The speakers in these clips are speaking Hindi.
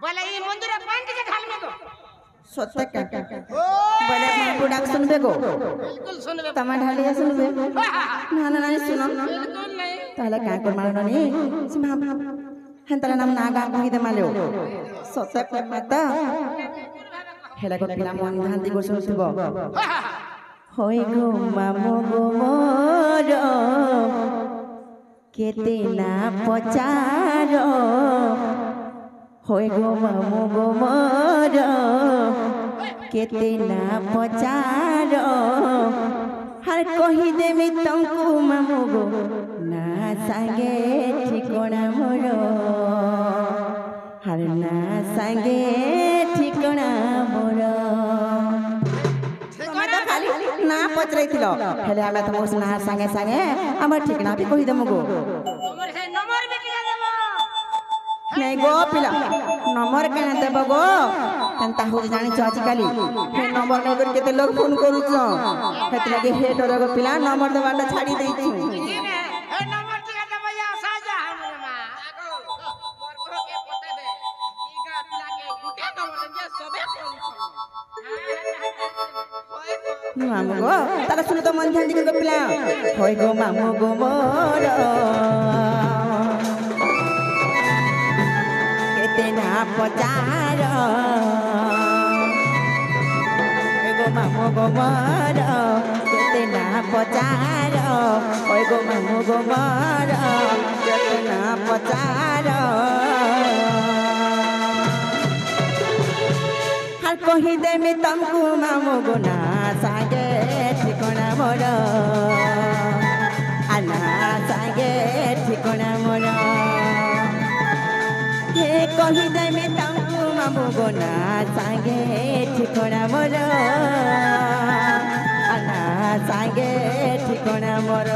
बोले ये मंदिर पान के ढाल में गो सत्य का बोले मां डाक सुनबे गो बिल्कुल सुनबे तमा ढालिया सुनबे ना ना नहीं सुनो बिल्कुल नहीं ताले का कर मानो नी सिमा हंतला नाम नागा कहि दे मालो सत्य का माता हेला को पिला मन धांती को सुनथिबो होय गो मामो गो मोर केते ना पचारो होय गो मामो गो मोर केते ना पचारो हर कहि देमी तुमको मामो गो ना संगे ठिकाना मोर हर ना संगे ठिकाना मोर ना पचराई थिलो हेले हमें तुमको सुना संगे संगे हमर ठिकाना भी कहि देमो गो तोमर से नंबर भी किया देबो नहीं गो पिला नंबर केना देबो गो तंता हो जानी छ आजकल हे नंबर नै कर केते लोग फोन करू छ हेत लगे हे डर गो पिला नंबर देबाटा छाड़ी देई छी हे नंबर किया देबो या साजा हमरे मां मोर को के पते दे ईगा पिला के गुटे नंबर जे सबे करू छ मामू गो तारा सुन तो मन ध्यान दिके गो पिला होय गो मामू गो मोर केते ना पचार होय गो मामू गो मोर केते ना पचार होय गो मामू गो मोर केते ना पचार हर कहि देमी तुमको मामू गो ना संगे ठिकाना मोर आना संगे ठिकाना मोर हे कहि देमी तुमको मामू गो ना संगे ठिकाना मोर आना संगे ठिकाना मोर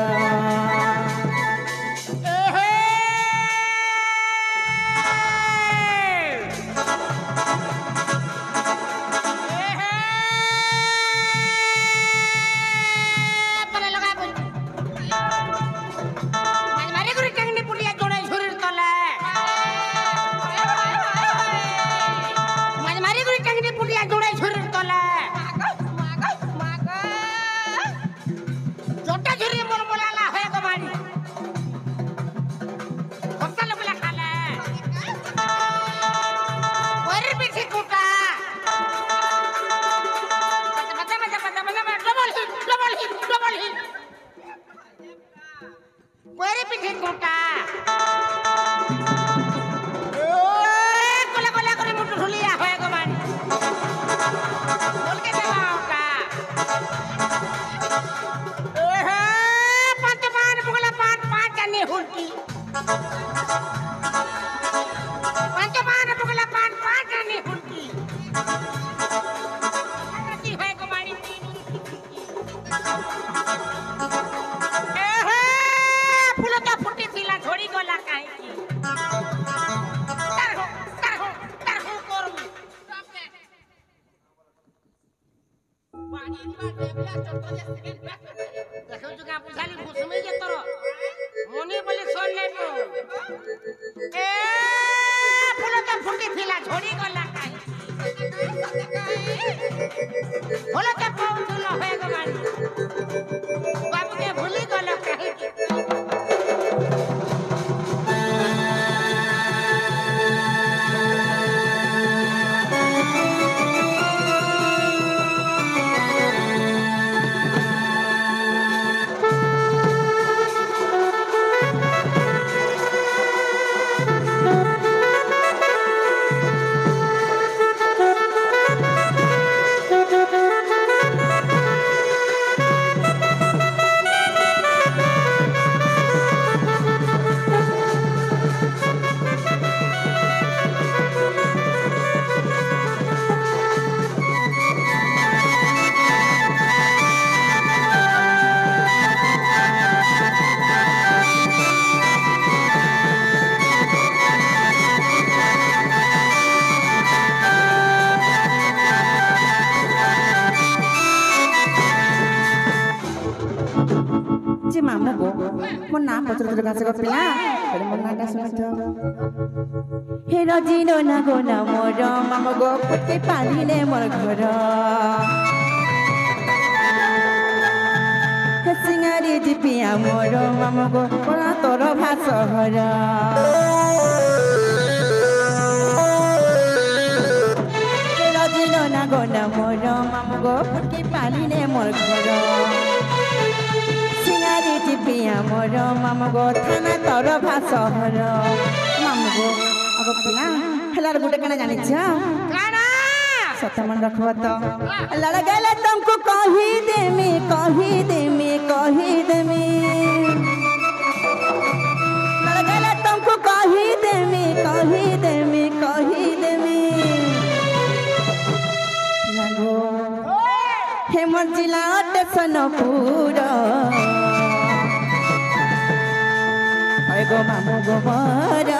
जे मामू गो मो ना पचर पचर गाछ गो पिला ହେଲେ ମୋ ନାଁଟା ଶୁଣିଥ ହେ ରଜିର ନା ଗୋ ନା ମୋର ମାମ ଗୋ ଫୁଟି ପାଳିଲେ ମୋର ଘର ହେ ସିଙ୍ଗାରୀ ଜିପିଆ ମୋର ମାମ ଗୋ କଳା ତୋର ଭାଷ ଘର ହେ ରଜିର ନା ଗୋ ନା ମୋର ମାମ ଗୋ ଫୁଟି ପାଳିଲେ ମୋର ଘର ସିଙ୍ଗାରୀ ଜିପିଆ ମୋର ମାମ ଗୋ ଥାନା ତୋର ଭାଷ ଘର ମାମ ଗୋ अब पिला हलार गुटे कना जानि छ काना सत मन रखब त लड़ गेले तुमको कहि देमी लड़ गेले तुमको कहि देमी लगो हे मोर जिला टेसनपुर गो मामू गो मोर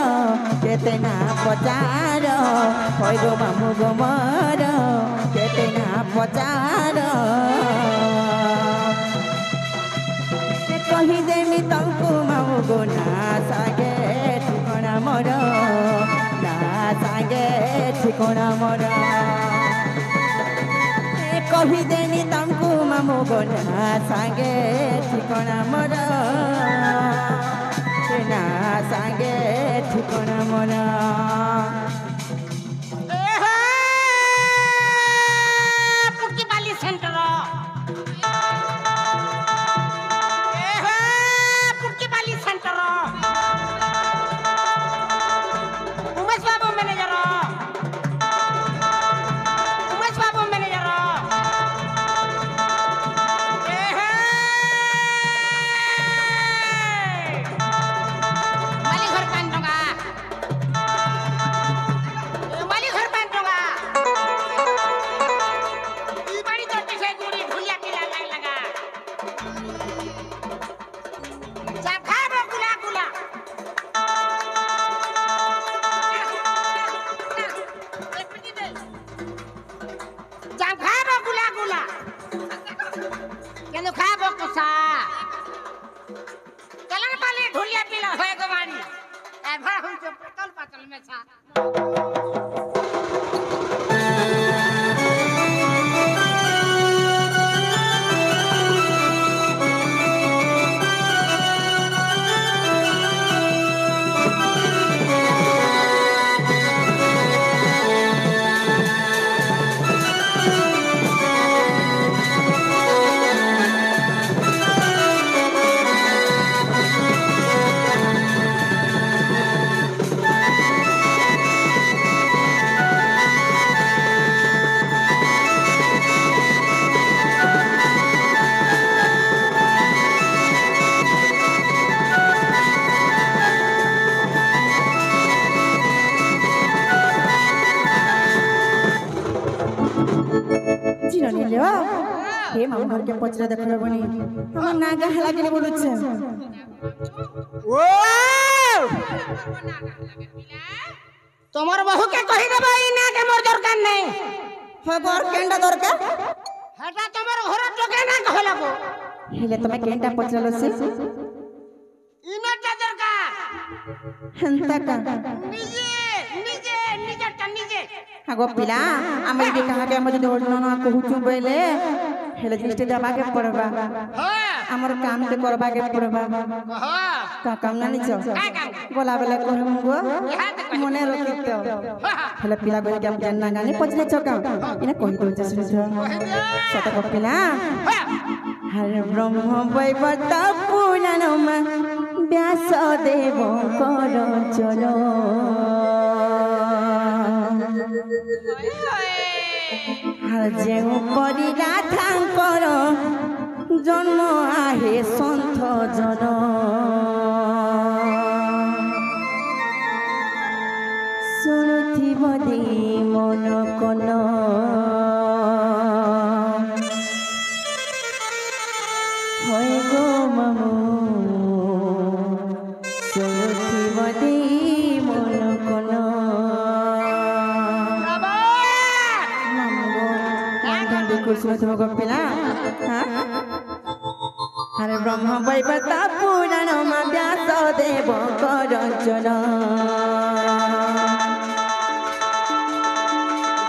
केते ना पचार होय गो मामू गो मोर केते ना पचार कहि देमी तुमको मामू गो ना सागे ठिकाना मोर ना सागे ठिकाना मोर कहि देनी तुमको मामू गो ना सागे ठिकाना मोर ना सांगे ठिकाना मोरा पुकी बाली सेंटर पुकी बाली सेंटर उमेश बाबू मैनेजर हे मामू घर के पचरा देखले बनी हम नागा हला के बोलु छ ओ तोमर बहू के कहि देबा ई ना के मोर दरकार नै हो घर केंडा दरकार हटा तोमर घर टोके ना कहला को हेले तमे केंडा पचरालो से ई ना दरकार हंता का निजे हागो पिला आमे भी कहा के हम जदी ओडनो ना कहूचू बेले हेले जिस्ते दबा के पड़बा हां हमर काम के करबा के पड़बा हां का काम ना निचो बोला बेले कहम गो मने रखितो हेले पिला गो के हम जानना गाने पचले छका इने कहि दो जे सुन सत को पिला हर ब्रह्म वैवर्त पुराणम व्यास देव कर चलो हर जेउ परि राधांकर जन्म आहे सन्थ जन शुणुथिब देई मन कन হয় গো মামু শুণুথিব দেই মন কন कुछ में तुम गप्पे ना हाँ हरे ब्रह्म वैवर्ता पुराण में व्यास देव करचन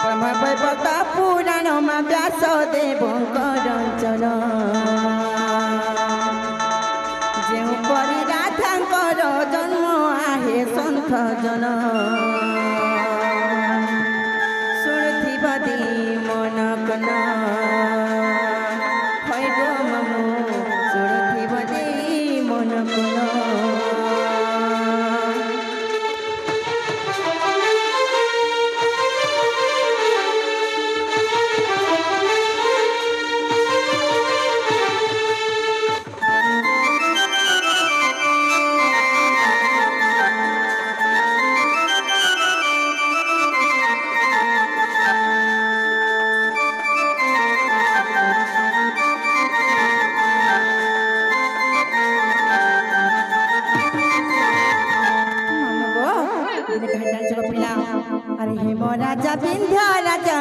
ब्रह्म वैवर्ता पुराण में व्यास देव करचन जो परी राधांकर जन्म आहे सन्थ जन शुणुथिबदी मन कन राजा बिंध्या राजा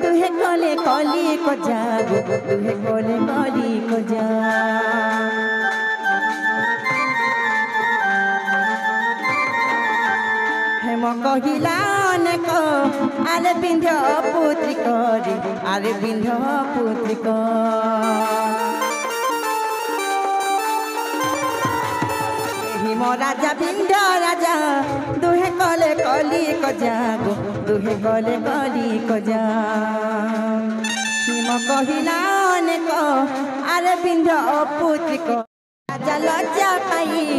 दुहे कोले कली को जागो दुहे कोले कली को जा हेम कहिला अनेक आरे बिंध्य पुत्री करी आरे बिंध्य पुत्री हिम राजा बिंध्य राजा दुहे कोले कली को जागो दुहे कोले कली को जा हिम कहिला अनेक आरे बिंध्य पुत्री को राजा लज्जा पाई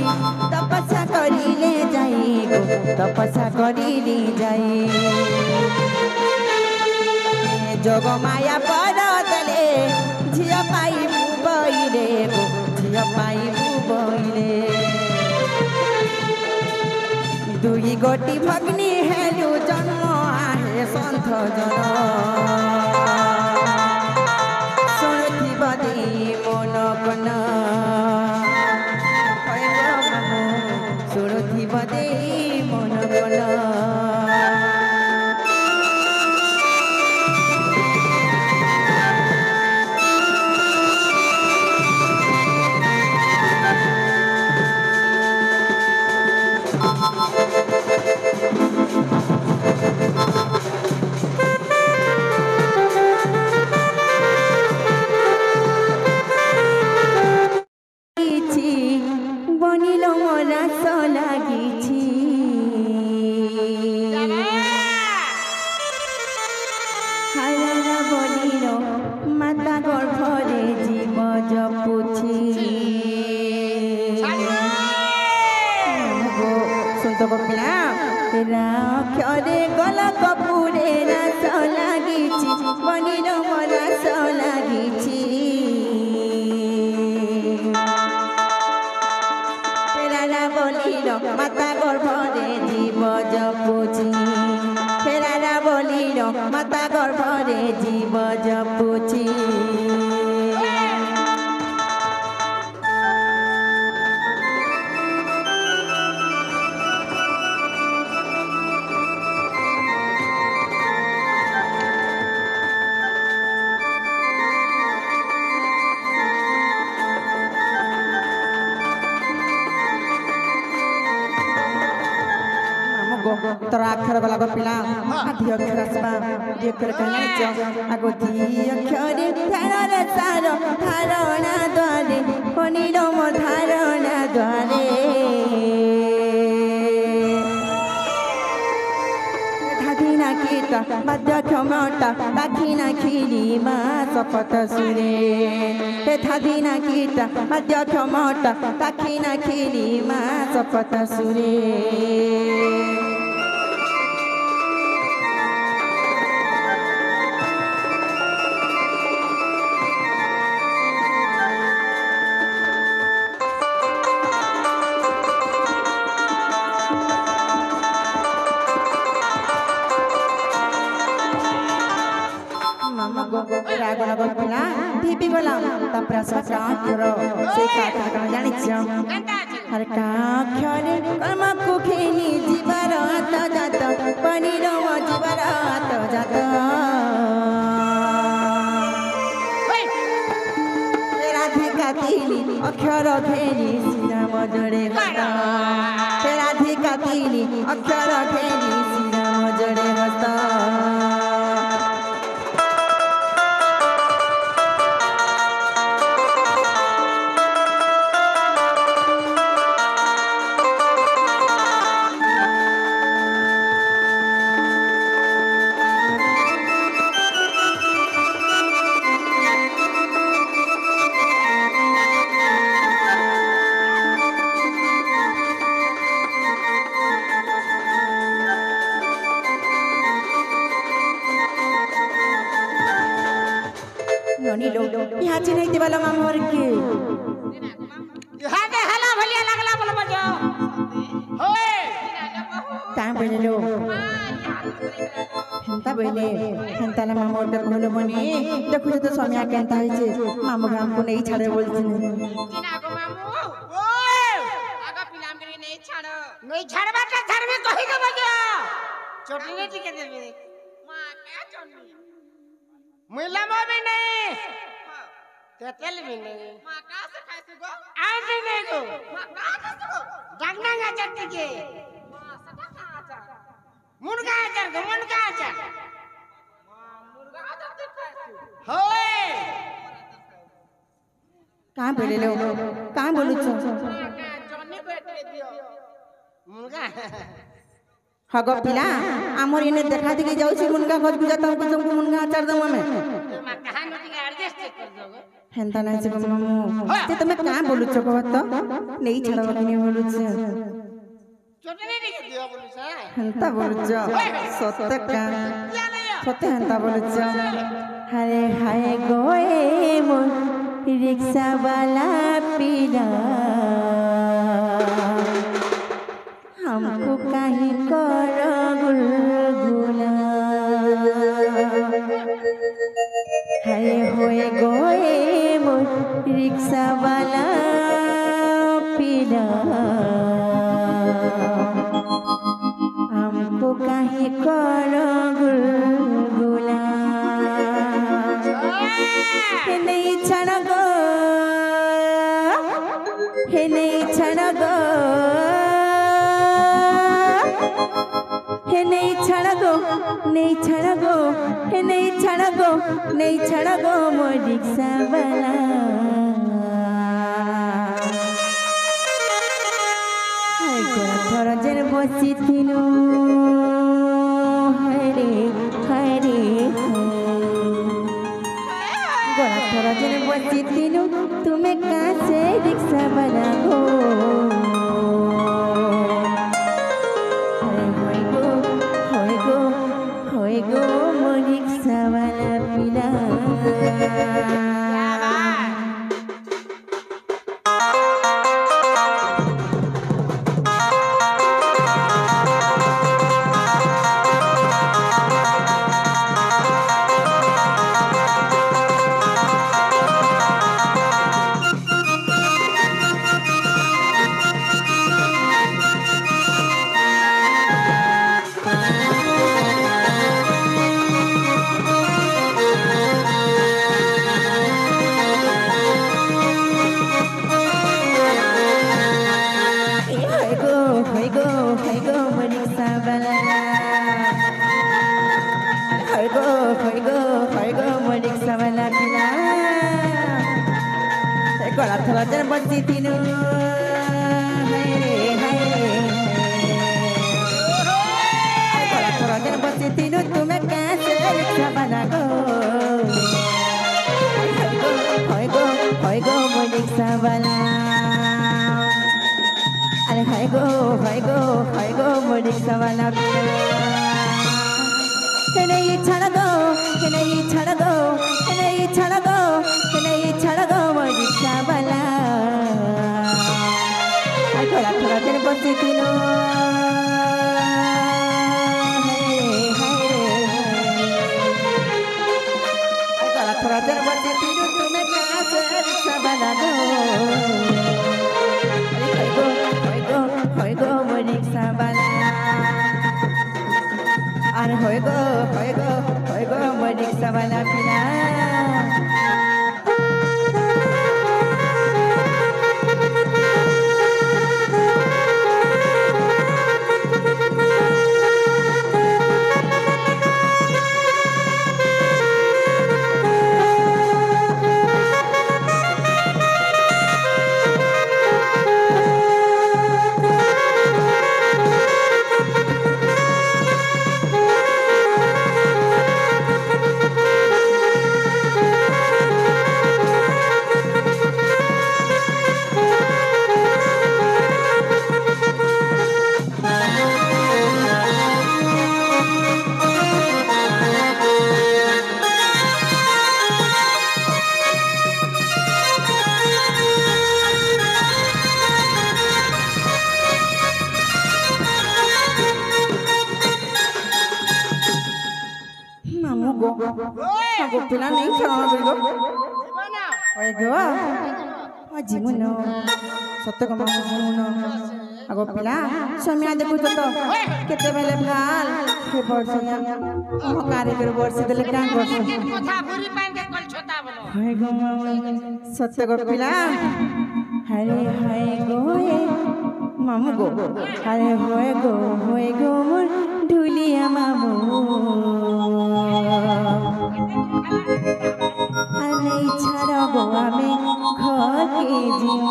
तपस्या करिले जाई गो तपस्या करिले जाई जोग माया पर दले झिया पाई बुबईले गो झिया पाई बुबईले दुई गोटी भग्नी हेलु जन्म आहे सन्थ जन शुणुथिबदी मन कन शुणुथिबदी मन कन बनिलो मोरा सलागिछि हारा बनिलो माता गर्भरे जीव जपुछि सुनतो कपिला तेरा अक्षरे गला कपुरे रस लागिछि बनिलो मोरा सलागिछि माता गर्भरे जीव जपुछि फेरारा बोलिलो माता गर्भरे जीव जपुछि तोर अक्षर गला पिला आधी अक्षर आसबा दी अक्षर कहला च आगो दी अक्षर धारण सार धारणा द्वारे फनिलो मो धारणा द्वारे धादिना कीट मध्य क्षमता दाखिना खिली मा शपथ सुरे हे धादिना कीट मध्य क्षमता दाखिना खिली मा शपथ सुरे रागला गला ढिपी गला तापर आसवा काठर से काठर कण जानिछ हर काठरे कर्म को खेनी जीवर हाथ जात पनीर जीवर हाथ जात राधिका तिली अक्षर घेरी श्रीराम जड़े हस्त हे राधिका तीनी अक्षर घेरी श्रीराम जड़े हस्त यहाँ चिन्ह दिवाला मामोर के यहाँ के हला भलिया लगला बोल बजो होए टाइम बजलो हेंता बइले हेंता ला मामोर के कहलो बनी देखो तो समिया केंता है मामू गाम को नहीं छाड़े बोलती किना को मामू ओए आगा पिलाम के नहीं छाड़बा के छाड़बे कहि के बजो चोटी ने टिके देबे मां क्या चोटी मिला में भी नहीं तेल भी नहीं मां का से खाइसे गो आंटी नहीं गो मां का से गो डंगा ना चट्टी के मां सटा का आचा मुर्गा आचा मां मुर्गा आचा ते खाइसे होए कहां बोले लो कहां बोलु छ जॉनी को एटले दियो मुर्गा हगो पिला आमर इने देखा दिके जाउ छी मुनगा खोज बुझा तुमको मुनगा आचार दम हमें मां कहां नती एडजस्ट कर दोगे हेंता नाही से मामू ते तुम का बोलु छ कहत नहीं छड़वा के नहीं बोलु छ चोटने टिके दियो बोलु छ हेंता बोलु छ सत्य का सत्य हेंता बोलु छ हाय हाय गोए मोर रिक्शा वाला पीला हमको काहे कर गुलगुला हाय होए गोए मोर रिक्शा वाला पीला हमको काहे कर गुलगुला हे नहीं छड़ गो हे नहीं छड़ गो हे नहीं छड़ गो नहीं छड़ गो हे नहीं छड़ गो नहीं छड़ गो मोर रिक्शा वाला हाय गोरा थोड़ा जन बसी थिनु हरे हरे गोरा थोड़ा जन बसी थिनु तुम्हें कहाँ से रिक्शा वाला हो गो मोर रिक्शा वाला पिला राजन बच्ची तीनों राजन बच्ची तीनों तुम्हें कैसे रिक्शा बना गो वो रिक्शा वाला अरे हाय गो वो रिक्शा वाला नहीं छड़ गो नहीं छड़ गो नहीं छड़ गो नहीं छड़ गो वो रिक्शा वाला थोड़ा थोड़ा दिन बच्चे तीनों थोड़ा थोड़ा दिन बच्चे तीनों तुम्हें कहाँ से रिक्शा बना दो वो रिक्शा वाला अरे होय गो वो रिक्शा वाला पिला গো আগো পিলা নেই ছাড়া গো জীবনা ওই গো জীবন সত্য কম জীবন আগো পিলা সময় দেখুছ তো কেতেবেলে ভাল হে বর্ষিয়া মকারে করে বর্ষি দেলে কান করছ কথা বুড়ি পাঙ্গে কল ছোটা বলো হায় গো সত্য গো পিলা হরে হায় গো মামু গো হরে হয়ে গো মোর ঢুলিয়া মামু আরে ছাড়া গো আমি ঘরে জীব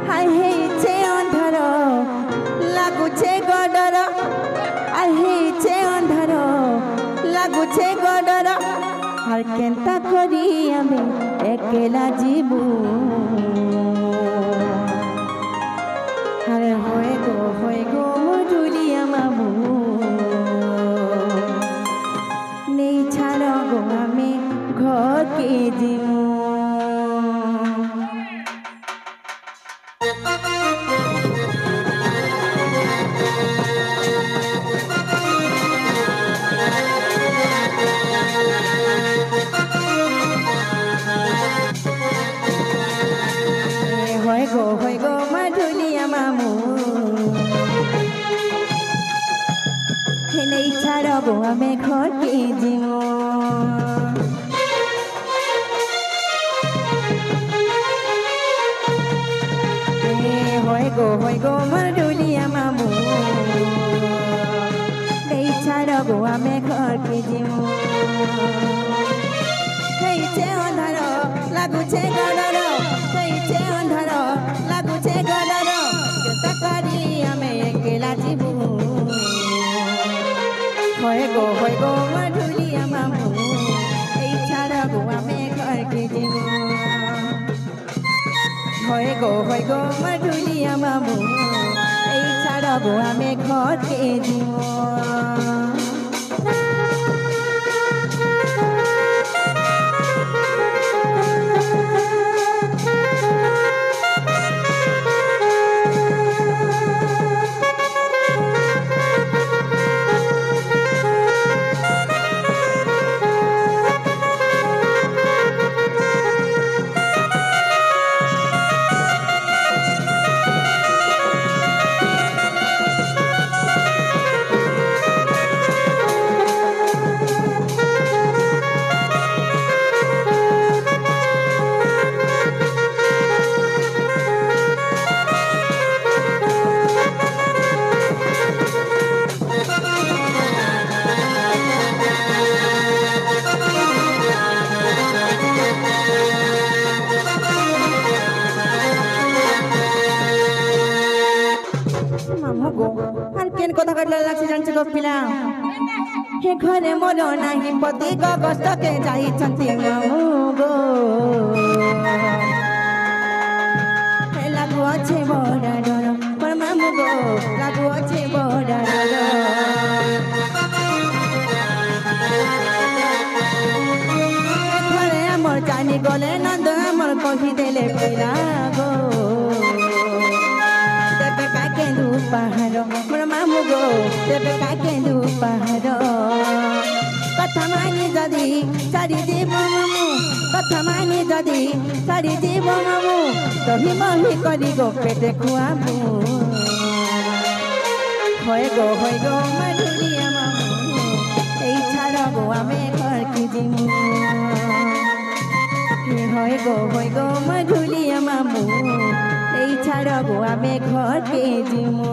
হায় হেছে অন্ধার লাগুছে গডর আর হেছে অন্ধার লাগুছে গডর আর কেনতা করি আমি একলা জীবু আরে হয়ে গো মধুলিয়া মামু নেই ছাড় গো আমি ঘরকে জীবু হয়ে গো মধুলিয়া মামু নেই ছাড় গো আমি ঘরকে জীবু হয়ে গো মধুলিয়া মামু নেই ছাড় গো আমি ঘরকে জীবু হেইছে অন্ধার লাগুছে গডর হেইছে অন্ধার লাগুছে গডর কেতা করি আমি একলা জীবু হয়ে গো মধুলিয়া মামু এই ছাড়া গো আমি ঘরকে জীবু হয়ে গো মধুলিয়া মামু এই ছাড়া গো আমি ঘরকে জীবু কথা কাটলা লাগছে জানছে গো পিলা হে ঘরে মোর নাহি পতি গস্তকে যাইছন্তি মামু গো হে লাগু আছে বড় ডর মোর মামু গো লাগু আছে বড় ডর ঘরে আমার জানি গলে নন্দ আমার কহি দেলে পিলা গো কেন্দু পাহাড় মোর মামু গো দেবে কেন্দু পাহাড় কথা মানি যদি ছাড়ি দিব মামু কথা মানি যদি ছাড়ি দিব মামু তহি মহি করি গো পেটে খুয়াবু হয়ে গো মধুলিয়া মামু এই ছাড় গো আমি ঘর কি জিমু হয়ে গো মধুলিয়া মামু এই ছাড় গো আমি ঘরকে জীবু